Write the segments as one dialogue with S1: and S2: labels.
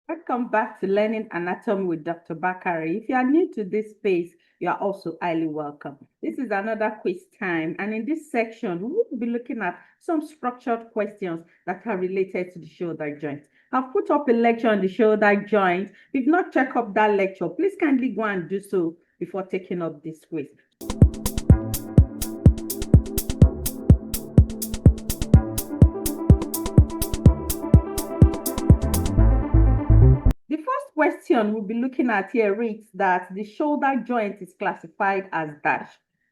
S1: Welcome back to Learning Anatomy with Dr. Bakare. If you are new to this space, you are also highly welcome. This is another quiz time, and in this section, we will be looking at some structured questions that are related to the shoulder joint. I've put up a lecture on the shoulder joint. If you've not checked up that lecture, please kindly go and do so before taking up this quiz. The first question we'll be looking at here reads that the shoulder joint is classified as dash.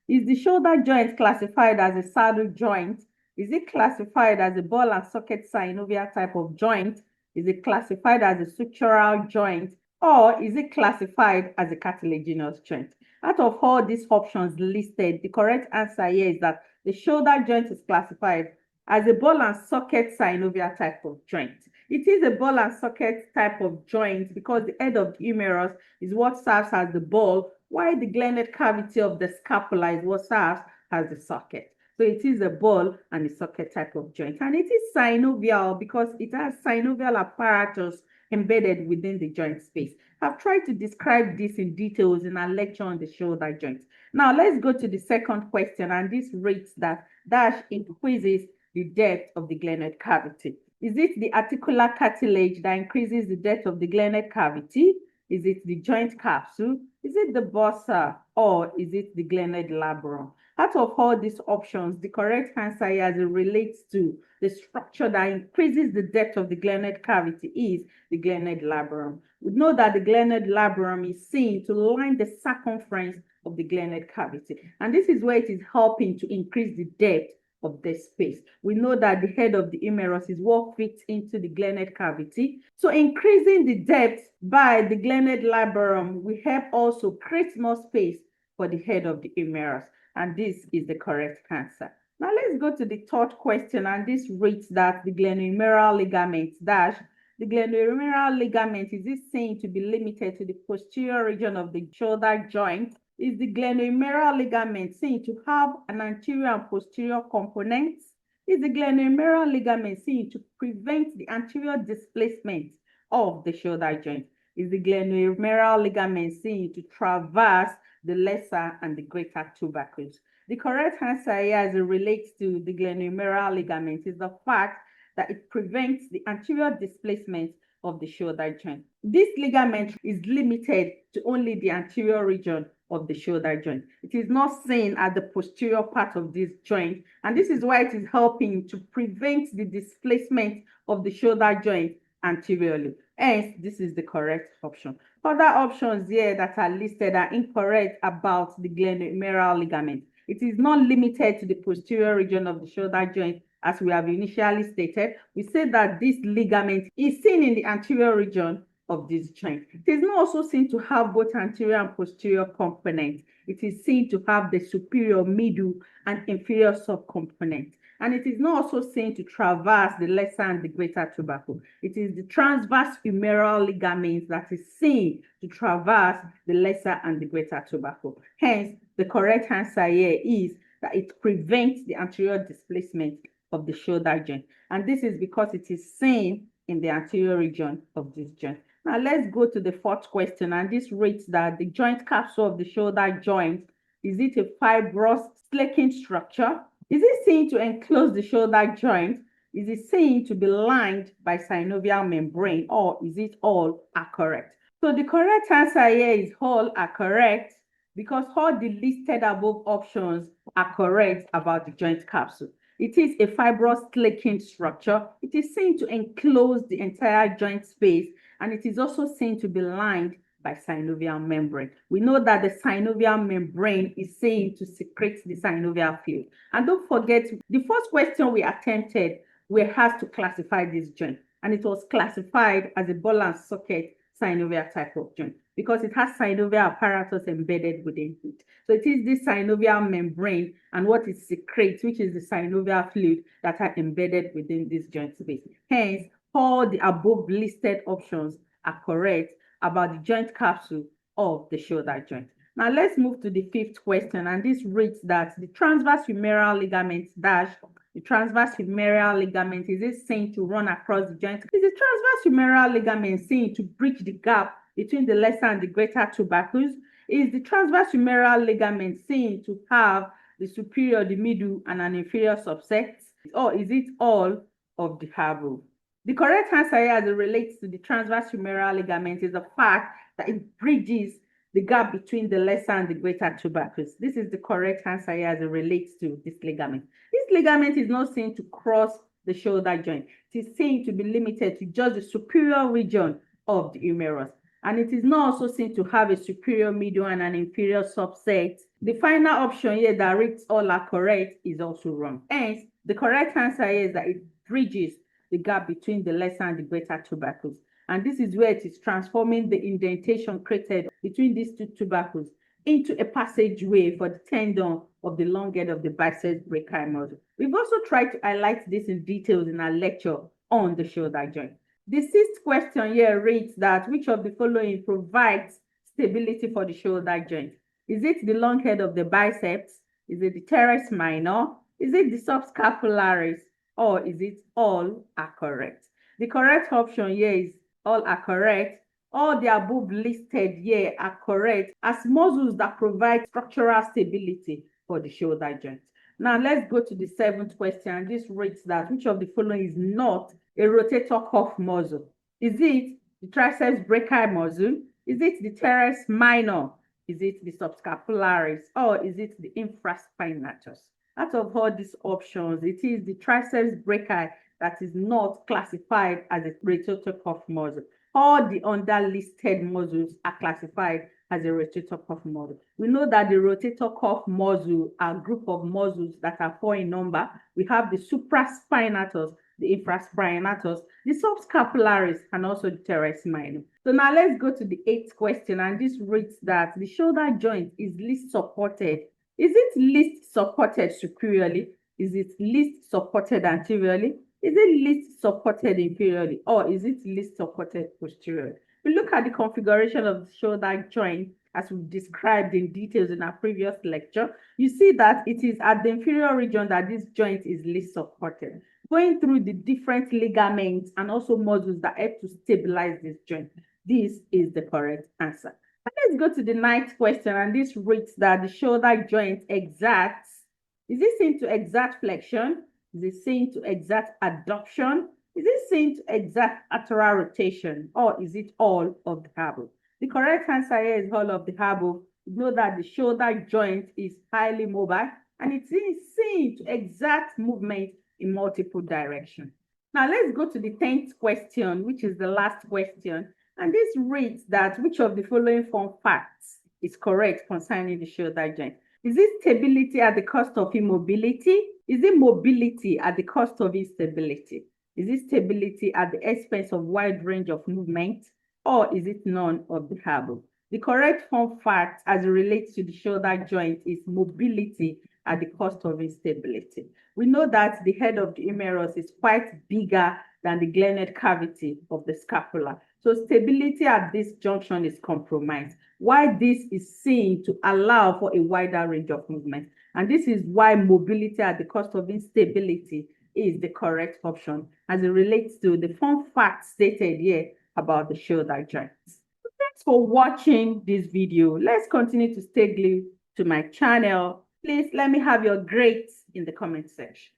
S1: Is the shoulder joint classified as a saddle joint? Is it classified as a ball and socket synovial type of joint? Is it classified as a sutural joint? Or is it classified as a cartilaginous joint? Out of all these options listed, the correct answer here is that the shoulder joint is classified as a ball and socket synovial type of joint. It is a ball and socket type of joint because the head of the humerus is what serves as the ball, while the glenoid cavity of the scapula is what serves as the socket. So it is a ball and a socket type of joint. And it is synovial because it has synovial apparatus embedded within the joint space. I've tried to describe this in details in our lecture on the shoulder joint. Now let's go to the second question, and this reads that dash increases the depth of the glenoid cavity. Is it the articular cartilage that increases the depth of the glenoid cavity? Is it the joint capsule? Is it the bursa? Or is it the glenoid labrum? Out of all these options, the correct answer here as it relates to the structure that increases the depth of the glenoid cavity is the glenoid labrum. We know that the glenoid labrum is seen to line the circumference of the glenoid cavity, and this is where it is helping to increase the depth of this space. We know that the head of the humerus is what fits into the glenoid cavity. So increasing the depth by the glenoid labrum will help also create more space for the head of the humerus. And this is the correct answer. Now let's go to the third question, and this reads that the glenohumeral ligament dash. The glenohumeral ligament, is it seen to be limited to the posterior region of the shoulder joint? Is the glenohumeral ligament seen to have an anterior and posterior component? Is the glenohumeral ligament seen to prevent the anterior displacement of the shoulder joint? Is the glenohumeral ligament seen to traverse the lesser and the greater tubercles? The correct answer here as it relates to the glenohumeral ligament is the fact that it prevents the anterior displacement of the shoulder joint. This ligament is limited to only the anterior region of the shoulder joint. It is not seen at the posterior part of this joint, and this is why it is helping to prevent the displacement of the shoulder joint anteriorly. Hence, this is the correct option. Other options here that are listed are incorrect about the glenohumeral ligament. It is not limited to the posterior region of the shoulder joint, as we have initially stated. We said that this ligament is seen in the anterior region of this joint. It is not also seen to have both anterior and posterior components. It is seen to have the superior, middle, and inferior subcomponent. And it is not also seen to traverse the lesser and the greater tubercle. It is the transverse humeral ligament that is seen to traverse the lesser and the greater tubercle. Hence, the correct answer here is that it prevents the anterior displacement of the shoulder joint. And this is because it is seen in the anterior region of this joint. Now let's go to the fourth question, and this reads that the joint capsule of the shoulder joint, is it a fibrous slaking structure? Is it seen to enclose the shoulder joint? Is it seen to be lined by synovial membrane, or is it all are correct? So the correct answer here is all are correct, because all the listed above options are correct about the joint capsule. It is a fibrous slaking structure. It is seen to enclose the entire joint space, and it is also seen to be lined by synovial membrane. We know that the synovial membrane is seen to secrete the synovial fluid. And don't forget, the first question we attempted, we had to classify this joint, and it was classified as a ball and socket synovial type of joint because it has synovial apparatus embedded within it. So it is this synovial membrane and what it secretes, which is the synovial fluid, that are embedded within this joint space. Hence, all the above listed options are correct about the joint capsule of the shoulder joint. Now let's move to the fifth question, and this reads that the transverse humeral ligament dash The transverse humeral ligament, is it seen to run across the joint? Is the transverse humeral ligament seen to bridge the gap between the lesser and the greater tubercles? Is the transverse humeral ligament seen to have the superior, the middle, and an inferior subset? Or is it all of the above? The correct answer here as it relates to the transverse humeral ligament is the fact that it bridges the gap between the lesser and the greater tubercles. This is the correct answer here as it relates to this ligament. This ligament is not seen to cross the shoulder joint. It is seen to be limited to just the superior region of the humerus. And it is not also seen to have a superior, middle, and an inferior subset. The final option here that reads all are correct is also wrong. Hence, the correct answer here is that it bridges the gap between the lesser and the greater tubercles. And this is where it is transforming the indentation created between these two tubercles into a passageway for the tendon of the long head of the biceps brachii muscle. We've also tried to highlight this in details in our lecture on the shoulder joint. The sixth question here reads that which of the following provides stability for the shoulder joint? Is it the long head of the biceps? Is it the teres minor? Is it the subscapularis? Or is it all are correct? The correct option here is all are correct. All the above listed here are correct as muscles that provide structural stability for the shoulder joint. Now let's go to the seventh question. This reads that which of the following is not a rotator cuff muscle? Is it the triceps brachii muscle? Is it the teres minor? Is it the subscapularis? Or is it the infraspinatus? Out of all these options, it is the triceps brachii that is not classified as a rotator cuff muscle. All the underlisted muscles are classified as a rotator cuff muscle. We know that the rotator cuff muscle are a group of muscles that are 4 in number. We have the supraspinatus, the infraspinatus, the subscapularis, and also the teres minor. So now let's go to the 8th question, and this reads that the shoulder joint is least supported. Is it least supported superiorly? Is it least supported anteriorly? Is it least supported inferiorly? Or is it least supported posteriorly? We look at the configuration of the shoulder joint as we described in details in our previous lecture. You see that it is at the inferior region that this joint is least supported, going through the different ligaments and also muscles that help to stabilize this joint. This is the correct answer. Let's go to the 9th question, and this reads that the shoulder joint exerts. Is it seen to exert flexion? Is it seen to exert adduction? Is it seen to exert lateral rotation? Or is it all of the above? The correct answer here is all of the above. You know that the shoulder joint is highly mobile and it is seen to exert movement in multiple directions. Now let's go to the 10th question, which is the last question. And this reads that which of the following fun facts is correct concerning the shoulder joint? Is it stability at the cost of immobility? Is it mobility at the cost of instability? Is it stability at the expense of wide range of movement? Or is it none of the above? The correct fun fact as it relates to the shoulder joint is mobility at the cost of instability. We know that the head of the humerus is quite bigger than the glenoid cavity of the scapula. So stability at this junction is compromised. Why this is seen to allow for a wider range of movement. And this is why mobility at the cost of instability is the correct option as it relates to the fun fact stated here about the shoulder joints. Thanks for watching this video. Let's continue to stay glued to my channel. Please let me have your grades in the comment section.